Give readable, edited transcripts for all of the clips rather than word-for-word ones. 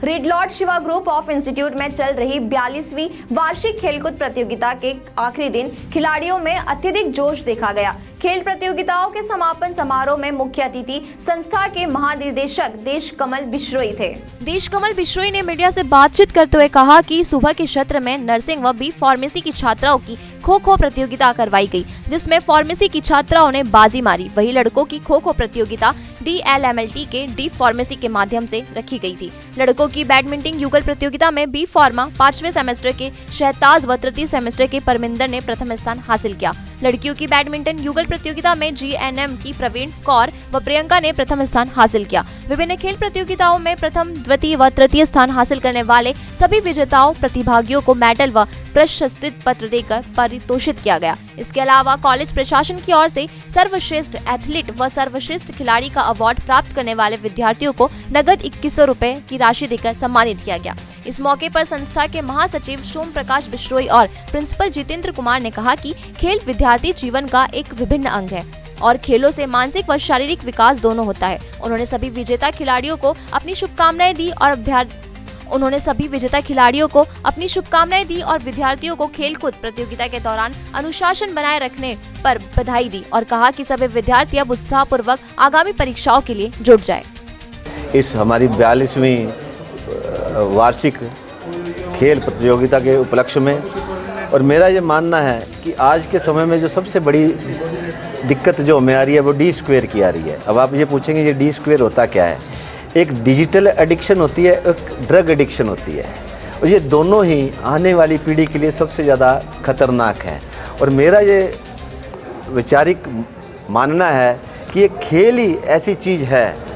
Red Lord Shiva group of institute में चल रही 42वीं वार्षिक खेलकूद प्रतियोगिता के आखिरी दिन खिलाड़ियों में अत्यधिक जोश देखा गया। खेल प्रतियोगिताओं के समापन समारोह में मुख्य अतिथि संस्था के महानिदेशक देशकमल बिश्नोई थे। देशकमल बिश्नोई ने मीडिया से बातचीत करते हुए कहा कि सुबह के सत्र में नर्सिंग व बी फार्मेसी की छात्राओं की खो-खो प्रतियोगिता करवाई गई, जिसमें फार्मेसी की छात्राओं ने बाजी मारी। वहीं लड़कों की खो-खो प्रतियोगिता DLMLT के डी फार्मेसी के माध्यम से रखी गई थी। लड़कों की बैडमिंटन युगल प्रतियोगिता में बी फार्मा 5वें सेमेस्टर के शहताज व तृतीय सेमेस्टर के परमिंदर ने प्रथम स्थान हासिल किया। लड़कियों की बैडमिंटन युगल प्रतियोगिता में GNM की प्रवीण कौर व प्रियंका ने प्रथम स्थान हासिल किया। विभिन्न खेल प्रतियोगिताओं में प्रथम, द्वितीय व तृतीय स्थान हासिल करने वाले सभी विजेताओं प्रतिभागियों को मेडल व प्रशस्ति पत्र देकर पारितोषित किया गया। इसके अलावा कॉलेज प्रशासन की ओर से सर्वश्रेष्ठ एथलीट व सर्वश्रेष्ठ खिलाड़ी का अवार्ड प्राप्त करने वाले विद्यार्थियों को नगद 2100 रुपए की राशि देकर सम्मानित किया गया। इस मौके पर संस्था के महासचिव सोम प्रकाश बिश्नोई और प्रिंसिपल जितेंद्र कुमार ने कहा कि खेल विद्यार्थी जीवन का एक विभिन्न अंग है और खेलों से मानसिक व शारीरिक विकास दोनों होता है। उन्होंने सभी विजेता खिलाड़ियों को अपनी शुभकामनाएं दी और विद्यार्थियों को खेलकूद प्रतियोगिता के दौरान अनुशासन बनाए रखने पर बधाई दी और कहा कि सभी विद्यार्थी अब उत्साहपूर्वक आगामी परीक्षाओं के लिए जुट जाए। इस हमारी 42वीं वार्षिक खेल प्रतियोगिता के उपलक्ष्य में और मेरा ये मानना है कि आज के समय में जो सबसे बड़ी दिक्कत जो हमें आ रही है वो D² की आ रही है। अब आप ये पूछेंगे ये D² होता क्या है? एक डिजिटल एडिक्शन होती है, एक ड्रग एडिक्शन होती है और ये दोनों ही आने वाली पीढ़ी के लिए सबसे ज़्यादा खतरनाक है। और मेरा ये वैचारिक मानना है कि ये खेल ही ऐसी चीज़ है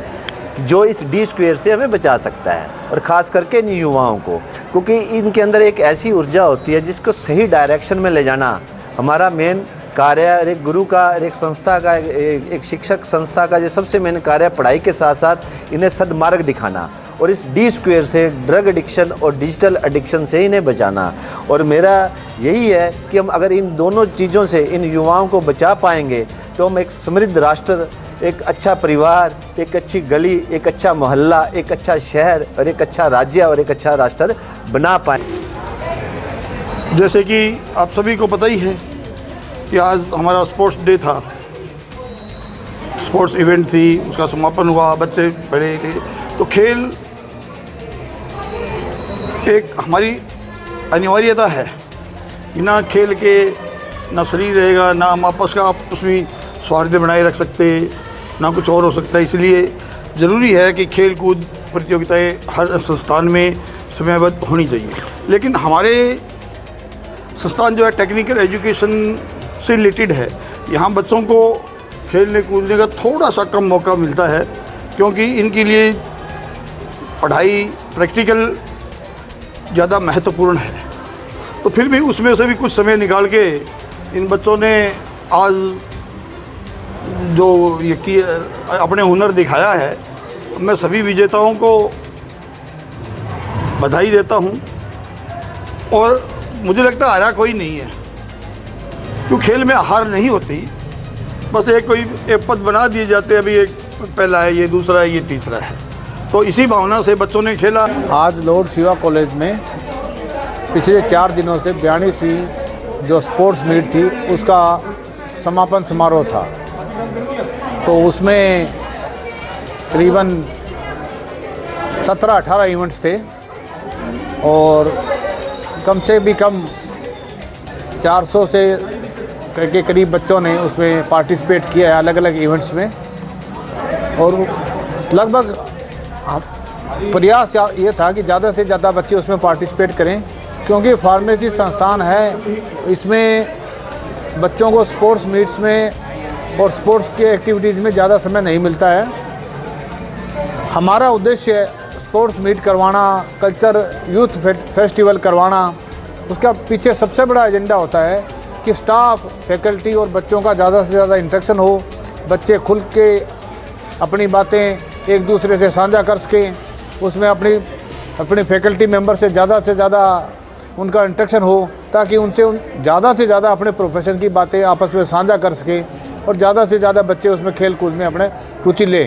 जो इस D² से हमें बचा सकता है और ख़ास करके इन युवाओं को, क्योंकि इनके अंदर एक ऐसी ऊर्जा होती है जिसको सही डायरेक्शन में ले जाना हमारा मेन कार्य है। एक गुरु का, एक संस्था का, एक शिक्षक संस्था का ये सबसे मेन कार्य है, पढ़ाई के साथ साथ इन्हें सदमार्ग दिखाना और इस D² से ड्रग एडिक्शन और डिजिटल एडिक्शन से इन्हें बचाना। और मेरा यही है कि हम अगर इन दोनों चीज़ों से इन युवाओं को बचा पाएंगे तो हम एक समृद्ध राष्ट्र, एक अच्छा परिवार, एक अच्छी गली, एक अच्छा मोहल्ला, एक अच्छा शहर और एक अच्छा राज्य और एक अच्छा राष्ट्र बना पाएंगे। जैसे कि आप सभी को पता ही है कि आज हमारा स्पोर्ट्स डे था, स्पोर्ट्स इवेंट थी, उसका समापन हुआ, बच्चे बड़े। तो खेल एक हमारी अनिवार्यता है, बिना खेल के ना शरीर रहेगा, ना हम आपस में स्वास्थ्य बनाए रख सकते, ना कुछ और हो सकता है। इसलिए ज़रूरी है कि खेल कूद प्रतियोगिताएँ हर संस्थान में समयबद्ध होनी चाहिए। लेकिन हमारे संस्थान जो है टेक्निकल एजुकेशन से रिलेटेड है, यहाँ बच्चों को खेलने कूदने का थोड़ा सा कम मौका मिलता है क्योंकि इनके लिए पढ़ाई प्रैक्टिकल ज़्यादा महत्वपूर्ण है। तो फिर भी उसमें से भी कुछ समय निकाल के इन बच्चों ने आज जो ये अपने हुनर दिखाया है, मैं सभी विजेताओं को बधाई देता हूँ। और मुझे लगता है हारा कोई नहीं है, क्योंकि खेल में हार नहीं होती, बस एक पद बना दिए जाते हैं, अभी एक पहला है, ये दूसरा है, ये तीसरा है। तो इसी भावना से बच्चों ने खेला। आज लॉर्ड शिवा कॉलेज में पिछले 4 दिनों से 42वीं जो स्पोर्ट्स मीट थी उसका समापन समारोह था। तो उसमें करीबन 17-18 इवेंट्स थे और कम से भी कम 400 से के करीब बच्चों ने उसमें पार्टिसिपेट किया है अलग अलग इवेंट्स में। और लगभग प्रयास ये था कि ज़्यादा से ज़्यादा बच्चे उसमें पार्टिसिपेट करें, क्योंकि फार्मेसी संस्थान है, इसमें बच्चों को स्पोर्ट्स मीट्स में और स्पोर्ट्स के एक्टिविटीज़ में ज़्यादा समय नहीं मिलता है। हमारा उद्देश्य स्पोर्ट्स मीट करवाना, कल्चर यूथ फेस्टिवल करवाना, उसका पीछे सबसे बड़ा एजेंडा होता है कि स्टाफ, फैकल्टी और बच्चों का ज़्यादा से ज़्यादा इंटरेक्शन हो, बच्चे खुल के अपनी बातें एक दूसरे से साझा कर सकें, उसमें अपनी फैकल्टी मेंबर से ज़्यादा उनका इंटरेक्शन हो, ताकि उनसे ज़्यादा से ज़्यादा अपने प्रोफेशन की बातें आपस में साझा कर सकें और ज़्यादा से ज़्यादा बच्चे उसमें खेल कूद में अपने रुचि लें।